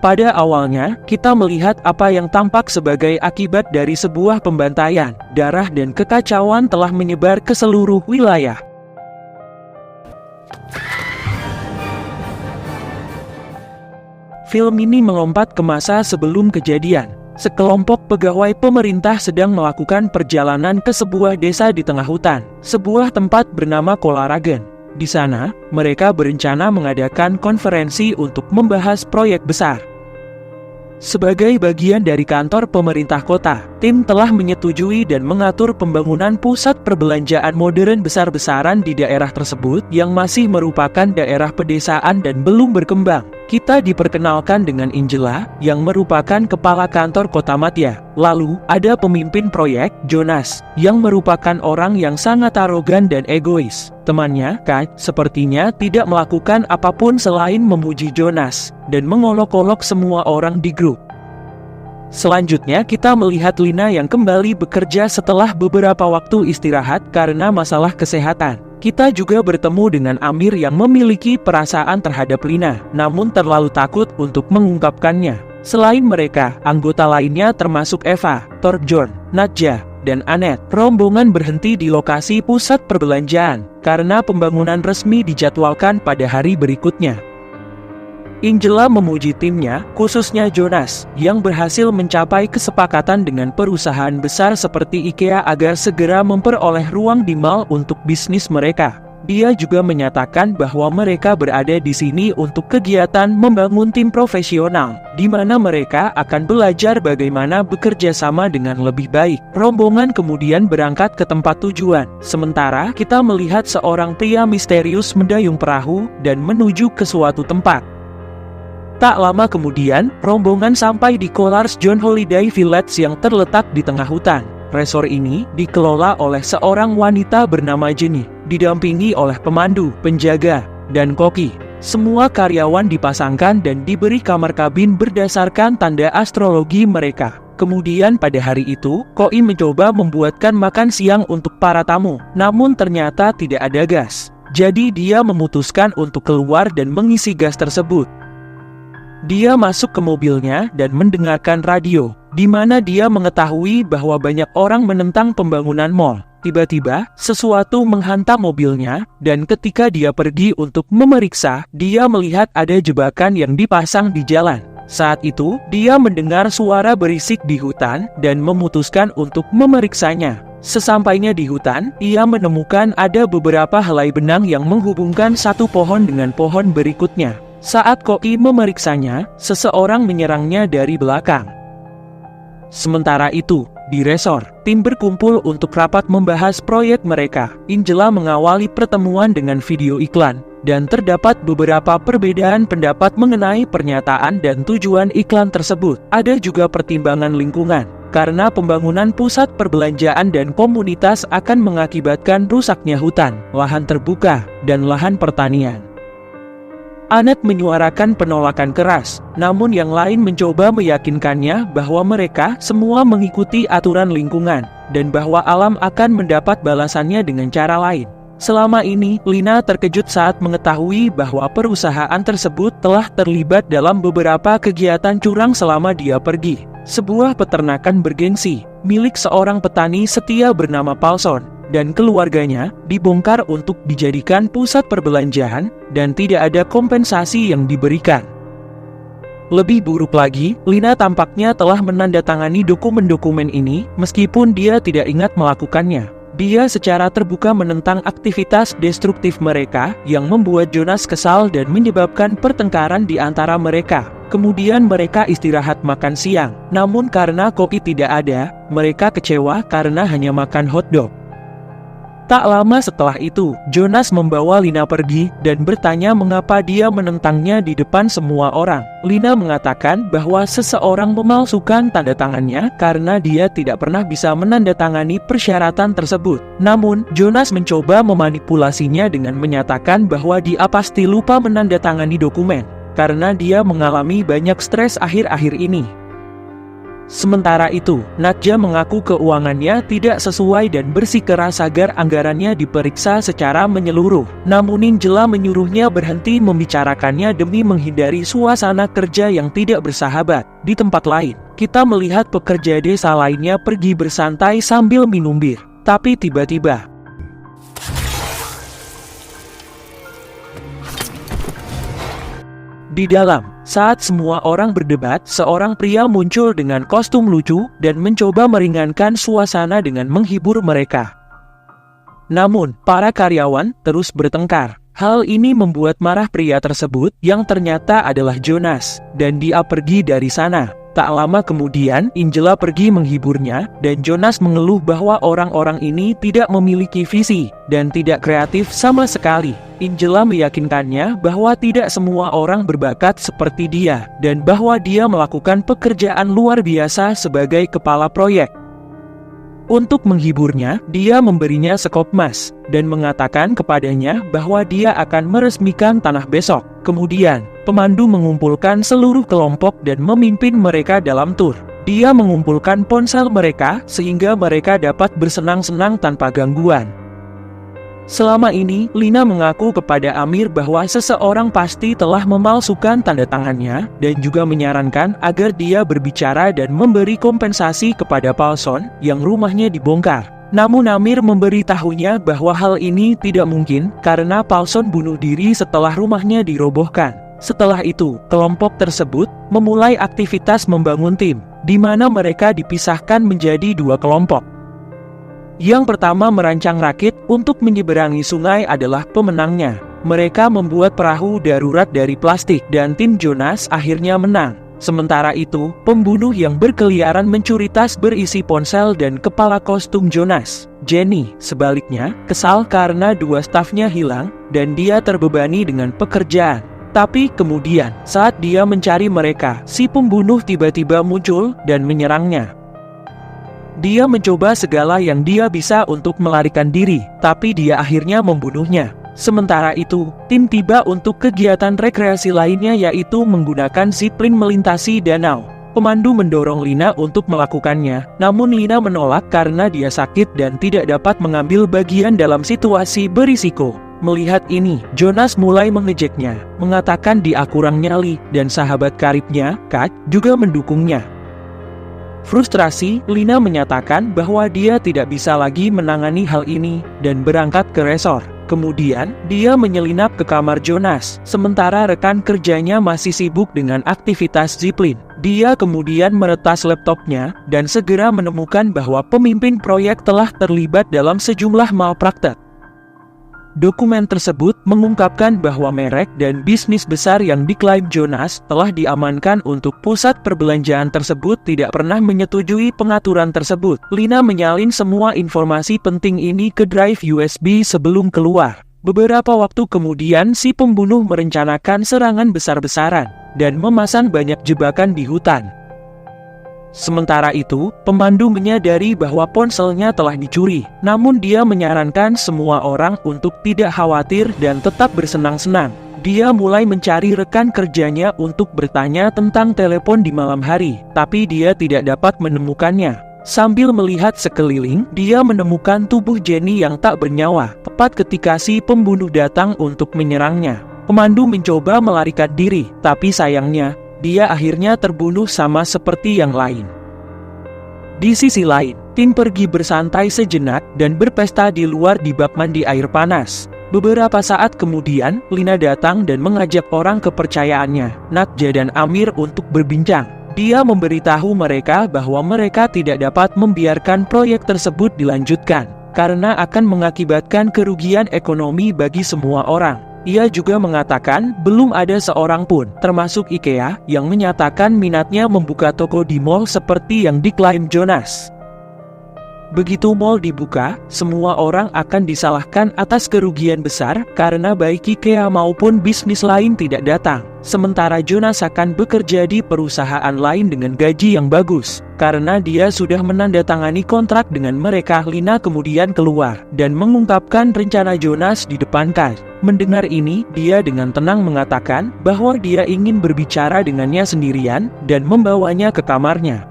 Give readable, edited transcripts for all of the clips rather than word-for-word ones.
Pada awalnya, kita melihat apa yang tampak sebagai akibat dari sebuah pembantaian. Darah dan kekacauan telah menyebar ke seluruh wilayah. Film ini melompat ke masa sebelum kejadian. Sekelompok pegawai pemerintah sedang melakukan perjalanan ke sebuah desa di tengah hutan, sebuah tempat bernama Kolaragen. Di sana, mereka berencana mengadakan konferensi untuk membahas proyek besar. Sebagai bagian dari kantor pemerintah kota, tim telah menyetujui dan mengatur pembangunan pusat perbelanjaan modern besar-besaran di daerah tersebut yang masih merupakan daerah pedesaan dan belum berkembang. Kita diperkenalkan dengan Angela, yang merupakan kepala kantor kota Madya. Lalu, ada pemimpin proyek, Jonas, yang merupakan orang yang sangat arogan dan egois. Temannya, Kat, sepertinya tidak melakukan apapun selain memuji Jonas, dan mengolok-olok semua orang di grup. Selanjutnya kita melihat Lina yang kembali bekerja setelah beberapa waktu istirahat karena masalah kesehatan. Kita juga bertemu dengan Amir yang memiliki perasaan terhadap Lina, namun terlalu takut untuk mengungkapkannya. Selain mereka, anggota lainnya termasuk Eva, Torbjorn, Nadja, dan Anet. Rombongan berhenti di lokasi pusat perbelanjaan, karena pembangunan resmi dijadwalkan pada hari berikutnya. Angela memuji timnya, khususnya Jonas, yang berhasil mencapai kesepakatan dengan perusahaan besar seperti IKEA agar segera memperoleh ruang di mall untuk bisnis mereka. Dia juga menyatakan bahwa mereka berada di sini untuk kegiatan membangun tim profesional, di mana mereka akan belajar bagaimana bekerja sama dengan lebih baik. Rombongan kemudian berangkat ke tempat tujuan, sementara kita melihat seorang pria misterius mendayung perahu dan menuju ke suatu tempat. Tak lama kemudian, rombongan sampai di Colars John Holiday Village yang terletak di tengah hutan. Resor ini dikelola oleh seorang wanita bernama Jenny, didampingi oleh pemandu, penjaga, dan koki. Semua karyawan dipasangkan dan diberi kamar kabin berdasarkan tanda astrologi mereka. Kemudian pada hari itu, Koi mencoba membuatkan makan siang untuk para tamu, namun ternyata tidak ada gas. Jadi dia memutuskan untuk keluar dan mengisi gas tersebut. Dia masuk ke mobilnya dan mendengarkan radio, di mana dia mengetahui bahwa banyak orang menentang pembangunan mall. Tiba-tiba, sesuatu menghantam mobilnya, dan ketika dia pergi untuk memeriksa, dia melihat ada jebakan yang dipasang di jalan. Saat itu, dia mendengar suara berisik di hutan, dan memutuskan untuk memeriksanya. Sesampainya di hutan, ia menemukan ada beberapa helai benang yang menghubungkan satu pohon dengan pohon berikutnya. Saat Koi memeriksanya, seseorang menyerangnya dari belakang. Sementara itu, di resor, tim berkumpul untuk rapat membahas proyek mereka. Angela mengawali pertemuan dengan video iklan, dan terdapat beberapa perbedaan pendapat mengenai pernyataan dan tujuan iklan tersebut. Ada juga pertimbangan lingkungan, karena pembangunan pusat perbelanjaan dan komunitas akan mengakibatkan rusaknya hutan, lahan terbuka, dan lahan pertanian. Anet menyuarakan penolakan keras, namun yang lain mencoba meyakinkannya bahwa mereka semua mengikuti aturan lingkungan, dan bahwa alam akan mendapat balasannya dengan cara lain. Selama ini, Lina terkejut saat mengetahui bahwa perusahaan tersebut telah terlibat dalam beberapa kegiatan curang selama dia pergi. Sebuah peternakan bergengsi, milik seorang petani setia bernama Paulson, dan keluarganya dibongkar untuk dijadikan pusat perbelanjaan, dan tidak ada kompensasi yang diberikan. Lebih buruk lagi, Lina tampaknya telah menandatangani dokumen-dokumen ini, meskipun dia tidak ingat melakukannya. Dia secara terbuka menentang aktivitas destruktif mereka, yang membuat Jonas kesal dan menyebabkan pertengkaran di antara mereka. Kemudian mereka istirahat makan siang, namun karena Koki tidak ada, mereka kecewa karena hanya makan hotdog. Tak lama setelah itu, Jonas membawa Lina pergi dan bertanya mengapa dia menentangnya di depan semua orang. Lina mengatakan bahwa seseorang memalsukan tanda tangannya karena dia tidak pernah bisa menandatangani persyaratan tersebut. Namun, Jonas mencoba memanipulasinya dengan menyatakan bahwa dia pasti lupa menandatangani dokumen, karena dia mengalami banyak stres akhir-akhir ini. Sementara itu, Nadja mengaku keuangannya tidak sesuai dan bersikeras agar anggarannya diperiksa secara menyeluruh. Namun Angela menyuruhnya berhenti membicarakannya demi menghindari suasana kerja yang tidak bersahabat. Di tempat lain, kita melihat pekerja desa lainnya pergi bersantai sambil minum bir. Tapi tiba-tiba, di dalam, saat semua orang berdebat, seorang pria muncul dengan kostum lucu dan mencoba meringankan suasana dengan menghibur mereka. Namun, para karyawan terus bertengkar. Hal ini membuat marah pria tersebut yang ternyata adalah Jonas, dan dia pergi dari sana. Tak lama kemudian, Angela pergi menghiburnya, dan Jonas mengeluh bahwa orang-orang ini tidak memiliki visi dan tidak kreatif sama sekali. Angela meyakinkannya bahwa tidak semua orang berbakat seperti dia, dan bahwa dia melakukan pekerjaan luar biasa sebagai kepala proyek. Untuk menghiburnya, dia memberinya sekop emas, dan mengatakan kepadanya bahwa dia akan meresmikan tanah besok. Kemudian, pemandu mengumpulkan seluruh kelompok dan memimpin mereka dalam tur. Dia mengumpulkan ponsel mereka, sehingga mereka dapat bersenang-senang tanpa gangguan. Selama ini, Lina mengaku kepada Amir bahwa seseorang pasti telah memalsukan tanda tangannya, dan juga menyarankan agar dia berbicara dan memberi kompensasi kepada Paulson yang rumahnya dibongkar. Namun Amir memberitahunya bahwa hal ini tidak mungkin karena Paulson bunuh diri setelah rumahnya dirobohkan. Setelah itu, kelompok tersebut memulai aktivitas membangun tim, di mana mereka dipisahkan menjadi dua kelompok. Yang pertama merancang rakit untuk menyeberangi sungai adalah pemenangnya. Mereka membuat perahu darurat dari plastik dan tim Jonas akhirnya menang. Sementara itu, pembunuh yang berkeliaran mencuri tas berisi ponsel dan kepala kostum Jonas. Jenny, sebaliknya, kesal karena dua stafnya hilang dan dia terbebani dengan pekerjaan. Tapi kemudian, saat dia mencari mereka, si pembunuh tiba-tiba muncul dan menyerangnya. Dia mencoba segala yang dia bisa untuk melarikan diri, tapi dia akhirnya membunuhnya. Sementara itu, tim tiba untuk kegiatan rekreasi lainnya yaitu menggunakan zipline melintasi danau. Pemandu mendorong Lina untuk melakukannya, namun Lina menolak karena dia sakit dan tidak dapat mengambil bagian dalam situasi berisiko. Melihat ini, Jonas mulai mengejeknya, mengatakan dia kurang nyali, dan sahabat karibnya, Kat, juga mendukungnya. Frustrasi, Lina menyatakan bahwa dia tidak bisa lagi menangani hal ini, dan berangkat ke resor. Kemudian, dia menyelinap ke kamar Jonas, sementara rekan kerjanya masih sibuk dengan aktivitas zipline. Dia kemudian meretas laptopnya, dan segera menemukan bahwa pemimpin proyek telah terlibat dalam sejumlah malpraktek. Dokumen tersebut mengungkapkan bahwa merek dan bisnis besar yang diklaim Jonas telah diamankan untuk pusat perbelanjaan tersebut tidak pernah menyetujui pengaturan tersebut. Lina menyalin semua informasi penting ini ke drive USB sebelum keluar. Beberapa waktu kemudian si pembunuh merencanakan serangan besar-besaran dan memasang banyak jebakan di hutan. Sementara itu, pemandu menyadari bahwa ponselnya telah dicuri. Namun dia menyarankan semua orang untuk tidak khawatir dan tetap bersenang-senang. Dia mulai mencari rekan kerjanya untuk bertanya tentang telepon di malam hari, tapi dia tidak dapat menemukannya. Sambil melihat sekeliling, dia menemukan tubuh Jenny yang tak bernyawa, tepat ketika si pembunuh datang untuk menyerangnya. Pemandu mencoba melarikan diri, tapi sayangnya, dia akhirnya terbunuh sama seperti yang lain. Di sisi lain, tim pergi bersantai sejenak dan berpesta di luar di bak mandi air panas. Beberapa saat kemudian, Lina datang dan mengajak orang kepercayaannya, Nadja dan Amir, untuk berbincang. Dia memberitahu mereka bahwa mereka tidak dapat membiarkan proyek tersebut dilanjutkan, karena akan mengakibatkan kerugian ekonomi bagi semua orang. Ia juga mengatakan belum ada seorang pun, termasuk IKEA, yang menyatakan minatnya membuka toko di mall seperti yang diklaim Jonas. Begitu mall dibuka, semua orang akan disalahkan atas kerugian besar karena baik IKEA maupun bisnis lain tidak datang. Sementara Jonas akan bekerja di perusahaan lain dengan gaji yang bagus, karena dia sudah menandatangani kontrak dengan mereka. Lina kemudian keluar dan mengungkapkan rencana Jonas di depan Kat. Mendengar ini, dia dengan tenang mengatakan bahwa dia ingin berbicara dengannya sendirian dan membawanya ke kamarnya.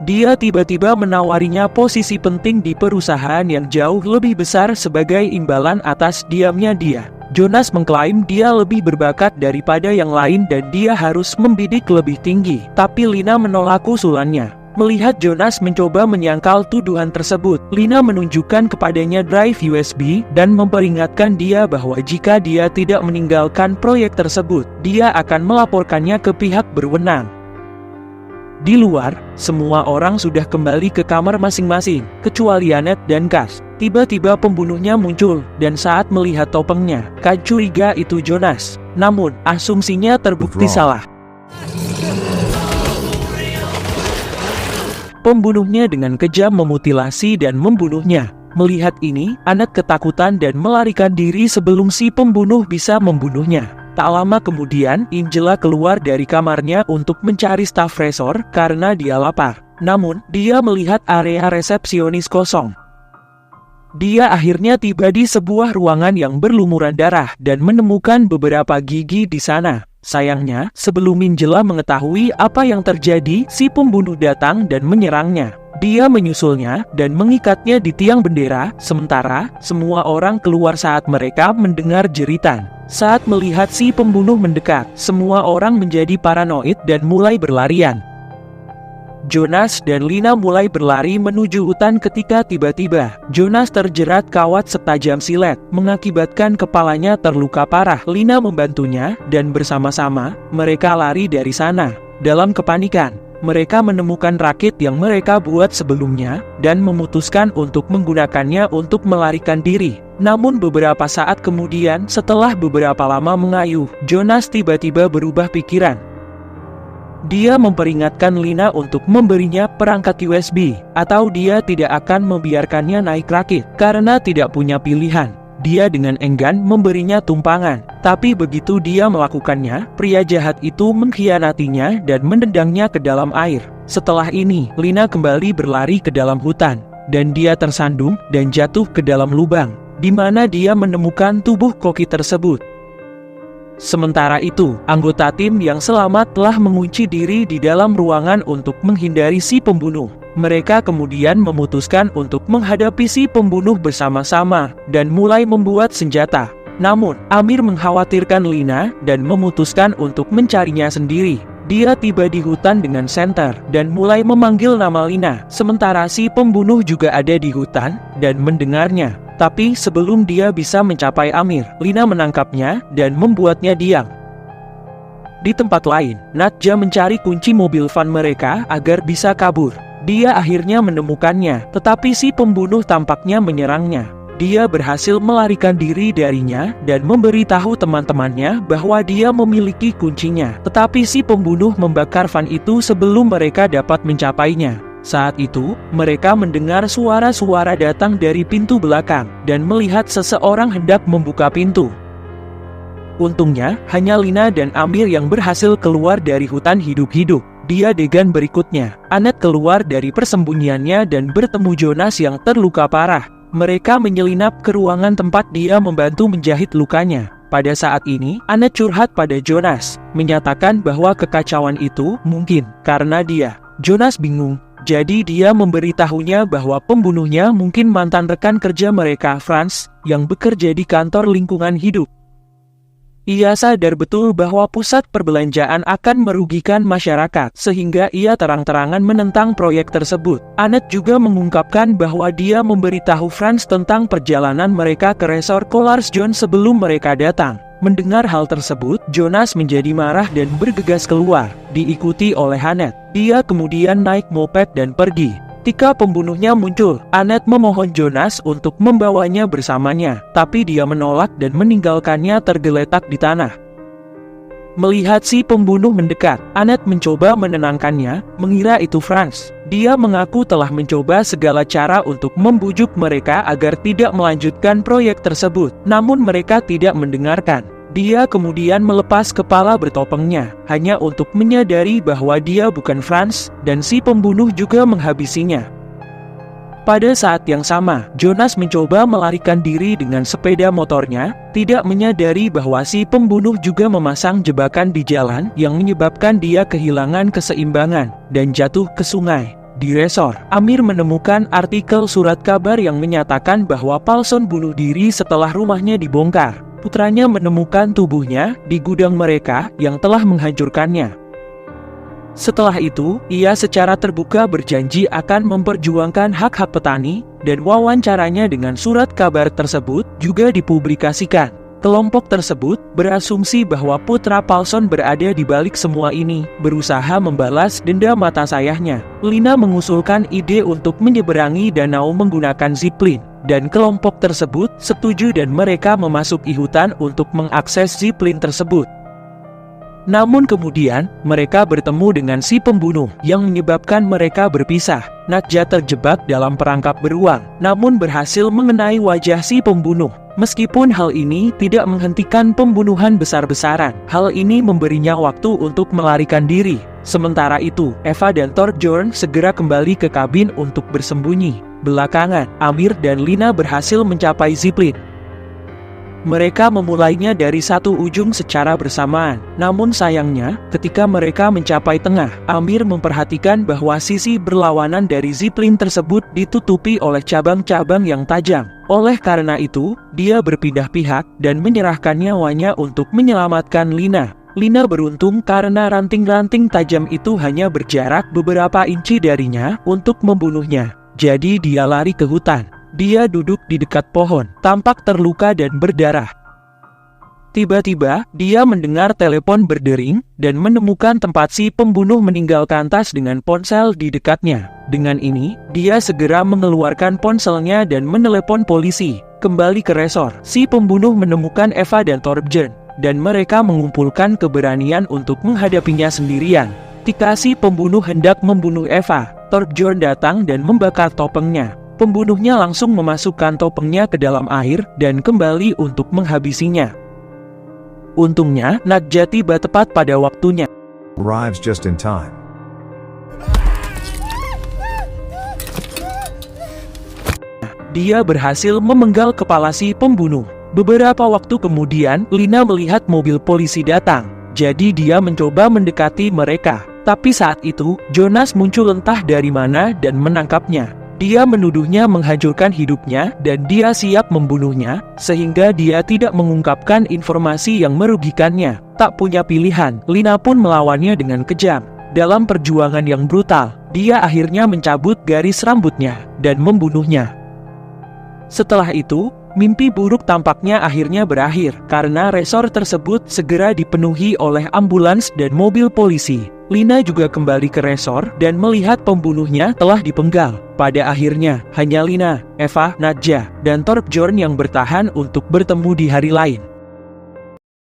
Dia tiba-tiba menawarinya posisi penting di perusahaan yang jauh lebih besar sebagai imbalan atas diamnya dia. Jonas mengklaim dia lebih berbakat daripada yang lain dan dia harus membidik lebih tinggi. Tapi Lina menolak usulannya. Melihat Jonas mencoba menyangkal tuduhan tersebut, Lina menunjukkan kepadanya drive USB dan memperingatkan dia bahwa jika dia tidak meninggalkan proyek tersebut, dia akan melaporkannya ke pihak berwenang. Di luar, semua orang sudah kembali ke kamar masing-masing, kecuali Annette dan Gus. Tiba-tiba pembunuhnya muncul, dan saat melihat topengnya, Gus curiga itu Jonas. Namun, asumsinya terbukti salah. Pembunuhnya dengan kejam memutilasi dan membunuhnya. Melihat ini, Annette ketakutan dan melarikan diri sebelum si pembunuh bisa membunuhnya. Tak lama kemudian, Angela keluar dari kamarnya untuk mencari staf resor karena dia lapar. Namun, dia melihat area resepsionis kosong. Dia akhirnya tiba di sebuah ruangan yang berlumuran darah dan menemukan beberapa gigi di sana. Sayangnya, sebelum Angela mengetahui apa yang terjadi, si pembunuh datang dan menyerangnya. Dia menyusulnya dan mengikatnya di tiang bendera, sementara semua orang keluar saat mereka mendengar jeritan. Saat melihat si pembunuh mendekat, semua orang menjadi paranoid dan mulai berlarian. Jonas dan Lina mulai berlari menuju hutan ketika tiba-tiba Jonas terjerat kawat setajam silet, mengakibatkan kepalanya terluka parah. Lina membantunya dan bersama-sama mereka lari dari sana. Dalam kepanikan, mereka menemukan rakit yang mereka buat sebelumnya dan memutuskan untuk menggunakannya untuk melarikan diri. Namun beberapa saat kemudian, setelah beberapa lama mengayuh, Jonas tiba-tiba berubah pikiran. Dia memperingatkan Lina untuk memberinya perangkat USB, atau dia tidak akan membiarkannya naik rakit, karena tidak punya pilihan. Dia dengan enggan memberinya tumpangan, tapi begitu dia melakukannya, pria jahat itu mengkhianatinya dan mendendangnya ke dalam air. Setelah ini, Lina kembali berlari ke dalam hutan, dan dia tersandung dan jatuh ke dalam lubang, di mana dia menemukan tubuh koki tersebut. Sementara itu, anggota tim yang selamat telah mengunci diri di dalam ruangan untuk menghindari si pembunuh. Mereka kemudian memutuskan untuk menghadapi si pembunuh bersama-sama dan mulai membuat senjata. Namun, Amir mengkhawatirkan Lina dan memutuskan untuk mencarinya sendiri. Dia tiba di hutan dengan senter dan mulai memanggil nama Lina. Sementara si pembunuh juga ada di hutan dan mendengarnya. Tapi sebelum dia bisa mencapai Amir, Lina menangkapnya dan membuatnya diam. Di tempat lain, Nadja mencari kunci mobil van mereka agar bisa kabur. Dia akhirnya menemukannya, tetapi si pembunuh tampaknya menyerangnya. Dia berhasil melarikan diri darinya dan memberitahu teman-temannya bahwa dia memiliki kuncinya. Tetapi si pembunuh membakar van itu sebelum mereka dapat mencapainya. Saat itu, mereka mendengar suara-suara datang dari pintu belakang dan melihat seseorang hendak membuka pintu. Untungnya, hanya Lina dan Amir yang berhasil keluar dari hutan hidup-hidup. Di adegan berikutnya, Annette keluar dari persembunyiannya dan bertemu Jonas yang terluka parah. Mereka menyelinap ke ruangan tempat dia membantu menjahit lukanya. Pada saat ini, Annette curhat pada Jonas, menyatakan bahwa kekacauan itu mungkin karena dia. Jonas bingung. Jadi dia memberitahunya bahwa pembunuhnya mungkin mantan rekan kerja mereka, Franz, yang bekerja di kantor lingkungan hidup. Ia sadar betul bahwa pusat perbelanjaan akan merugikan masyarakat, sehingga ia terang-terangan menentang proyek tersebut. Annette juga mengungkapkan bahwa dia memberitahu Franz tentang perjalanan mereka ke resort Colars John sebelum mereka datang. Mendengar hal tersebut, Jonas menjadi marah dan bergegas keluar, diikuti oleh Annette. Dia kemudian naik moped dan pergi. Ketika pembunuhnya muncul, Annette memohon Jonas untuk membawanya bersamanya, tapi dia menolak dan meninggalkannya tergeletak di tanah. Melihat si pembunuh mendekat, Annette mencoba menenangkannya, mengira itu Franz. Dia mengaku telah mencoba segala cara untuk membujuk mereka agar tidak melanjutkan proyek tersebut, namun mereka tidak mendengarkan. Dia kemudian melepas kepala bertopengnya, hanya untuk menyadari bahwa dia bukan Franz, dan si pembunuh juga menghabisinya. Pada saat yang sama, Jonas mencoba melarikan diri dengan sepeda motornya, tidak menyadari bahwa si pembunuh juga memasang jebakan di jalan yang menyebabkan dia kehilangan keseimbangan dan jatuh ke sungai. Di resor, Amir menemukan artikel surat kabar yang menyatakan bahwa Paulson bunuh diri setelah rumahnya dibongkar. Putranya menemukan tubuhnya di gudang mereka yang telah menghancurkannya. Setelah itu, ia secara terbuka berjanji akan memperjuangkan hak-hak petani, dan wawancaranya dengan surat kabar tersebut juga dipublikasikan. Kelompok tersebut berasumsi bahwa putra Paulson berada di balik semua ini, berusaha membalas dendam mata sayangnya. Lina mengusulkan ide untuk menyeberangi danau menggunakan zipline, dan kelompok tersebut setuju dan mereka memasuki hutan untuk mengakses zipline tersebut. Namun kemudian, mereka bertemu dengan si pembunuh yang menyebabkan mereka berpisah. Nadja terjebak dalam perangkap beruang, namun berhasil mengenai wajah si pembunuh. Meskipun hal ini tidak menghentikan pembunuhan besar-besaran, hal ini memberinya waktu untuk melarikan diri. Sementara itu, Eva dan Thorbjorn segera kembali ke kabin untuk bersembunyi. Belakangan, Amir dan Lina berhasil mencapai zipline. Mereka memulainya dari satu ujung secara bersamaan. Namun sayangnya, ketika mereka mencapai tengah, Amir memperhatikan bahwa sisi berlawanan dari zipline tersebut ditutupi oleh cabang-cabang yang tajam. Oleh karena itu, dia berpindah pihak dan menyerahkan nyawanya untuk menyelamatkan Lina. Lina beruntung karena ranting-ranting tajam itu hanya berjarak beberapa inci darinya untuk membunuhnya. Jadi dia lari ke hutan. Dia duduk di dekat pohon, tampak terluka dan berdarah. Tiba-tiba, dia mendengar telepon berdering, dan menemukan tempat si pembunuh meninggalkan tas dengan ponsel di dekatnya. Dengan ini, dia segera mengeluarkan ponselnya dan menelepon polisi. Kembali ke resor, si pembunuh menemukan Eva dan Thorbjorn, dan mereka mengumpulkan keberanian untuk menghadapinya sendirian. Ketika si pembunuh hendak membunuh Eva, Thorbjorn datang dan membakar topengnya. Pembunuhnya langsung memasukkan topengnya ke dalam air dan kembali untuk menghabisinya. Untungnya, Nadja tiba tepat pada waktunya. Arrives just in time. Dia berhasil memenggal kepala si pembunuh. Beberapa waktu kemudian, Lina melihat mobil polisi datang. Jadi dia mencoba mendekati mereka. Tapi saat itu, Jonas muncul entah dari mana dan menangkapnya. Dia menuduhnya menghancurkan hidupnya dan dia siap membunuhnya, sehingga dia tidak mengungkapkan informasi yang merugikannya. Tak punya pilihan, Lina pun melawannya dengan kejam. Dalam perjuangan yang brutal, dia akhirnya mencabut garis rambutnya dan membunuhnya. Setelah itu, mimpi buruk tampaknya akhirnya berakhir, karena resor tersebut segera dipenuhi oleh ambulans dan mobil polisi. Lina juga kembali ke resor dan melihat pembunuhnya telah dipenggal. Pada akhirnya, hanya Lina, Eva, Nadja, dan Thorbjorn yang bertahan untuk bertemu di hari lain.